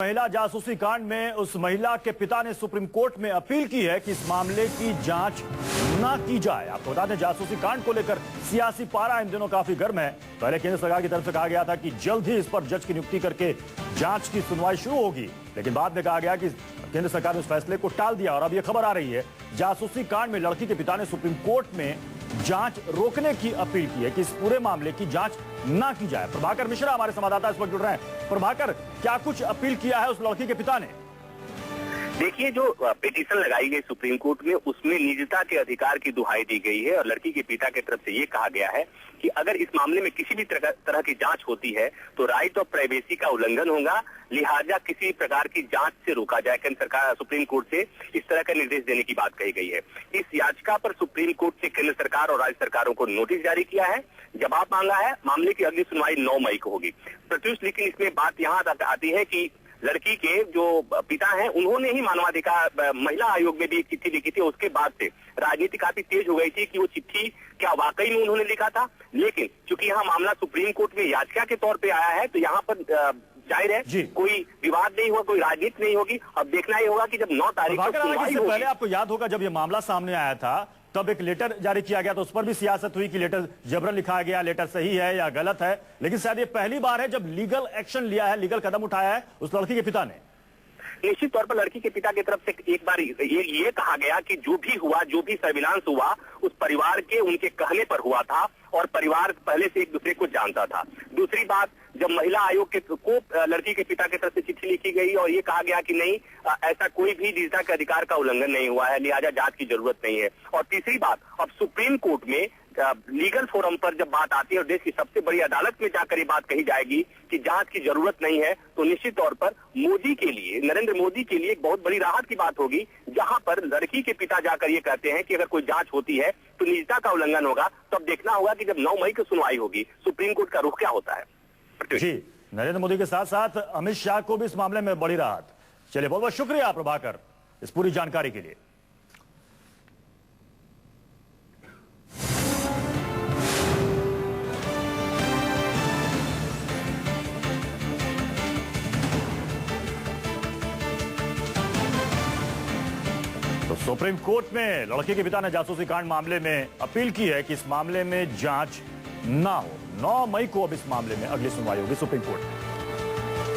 महिला जासूसी कांड में उस महिला के पिता ने सुप्रीम कोर्ट में अपील की है कि इस मामले की जांच न की जाए। आपको बता दें, जासूसी कांड को लेकर सियासी पारा इन दिनों काफी गर्म है। पहले केंद्र सरकार की तरफ से कहा गया था कि जल्द ही इस पर जज की नियुक्ति करके जांच की सुनवाई शुरू होगी, लेकिन बाद में कहा गया कि केंद्र सरकार ने उस फैसले को टाल दिया। और अब यह खबर आ रही है, जासूसी कांड में लड़की के पिता ने सुप्रीम कोर्ट में जांच रोकने की अपील की है कि इस पूरे मामले की जांच ना की जाए। प्रभाकर मिश्रा हमारे संवाददाता इस वक्त जुड़ रहे हैं। प्रभाकर, क्या कुछ अपील किया है उस लड़की के पिता ने? देखिए, जो पिटीशन लगाई गई सुप्रीम कोर्ट में, उसमें निजता के अधिकार की दुहाई दी गई है और लड़की के पिता की तरफ से ये कहा गया है कि अगर इस मामले में किसी भी तरह की जांच होती है तो राइट ऑफ प्राइवेसी का उल्लंघन होगा, लिहाजा किसी प्रकार की जांच से रोका जाए। केंद्र सरकार सुप्रीम कोर्ट से इस तरह का निर्देश देने की बात कही गई है। इस याचिका पर सुप्रीम कोर्ट से केंद्र सरकार और राज्य सरकारों को नोटिस जारी किया है, जवाब मांगा है। मामले की अगली सुनवाई 9 मई को होगी। प्रत्युष, लेकिन इसमें बात यहाँ आती है कि लड़की के जो पिता हैं, उन्होंने ही मानवाधिकार महिला आयोग में भी एक चिट्ठी लिखी थी। उसके बाद से राजनीति काफी तेज हो गई थी कि वो चिट्ठी क्या वाकई में उन्होंने लिखा था। लेकिन चूंकि यहाँ मामला सुप्रीम कोर्ट में याचिका के तौर पे आया है, तो यहाँ पर जाहिर है कोई विवाद नहीं होगा, कोई राजनीति नहीं होगी। अब देखना ही होगा कि जब 9 तारीख को सुनवाई होगी। पहले आपको याद होगा, जब ये मामला सामने आया था तब एक लेटर जारी किया गया, तो उस पर भी सियासत हुई कि लेटर जबरन लिखा गया, लेटर सही है या गलत है। लेकिन शायद ये पहली बार है जब लीगल एक्शन लिया है, लीगल कदम उठाया है उस लड़की के पिता ने। निश्चित तौर पर लड़की के पिता की तरफ से एक बार ये कहा गया कि जो भी हुआ, जो भी सर्विलांस हुआ, उस परिवार के उनके कहने पर हुआ था और परिवार पहले से एक दूसरे को जानता था। दूसरी बात, जब महिला आयोग को लड़की के पिता की तरफ से चिट्ठी लिखी गई और ये कहा गया कि नहीं, ऐसा कोई भी निजता के अधिकार का उल्लंघन नहीं हुआ है, लिहाजा जांच की जरूरत नहीं है। और तीसरी बात, अब सुप्रीम कोर्ट में लीगल फोरम पर जब बात आती है और देश की सबसे बड़ी अदालत में जाकर ये बात कही जाएगी कि जांच की जरूरत नहीं है, तो निश्चित तौर पर मोदी के लिए, नरेंद्र मोदी के लिए एक बहुत बड़ी राहत की बात होगी। जहां पर लड़की के पिता जाकर ये कहते हैं कि अगर कोई जांच होती है तो निजता का उल्लंघन होगा, तो अब देखना होगा कि जब 9 मई की सुनवाई होगी सुप्रीम कोर्ट का रुख क्या होता है। जी, नरेंद्र मोदी के साथ साथ अमित शाह को भी इस मामले में बड़ी राहत। चलिए, बहुत बहुत शुक्रिया प्रभाकर इस पूरी जानकारी के लिए। तो सुप्रीम कोर्ट में लड़की के पिता ने जासूसी कांड मामले में अपील की है कि इस मामले में जांच ना हो। 9 मई को अब इस मामले में अगली सुनवाई होगी सुप्रीम कोर्ट में।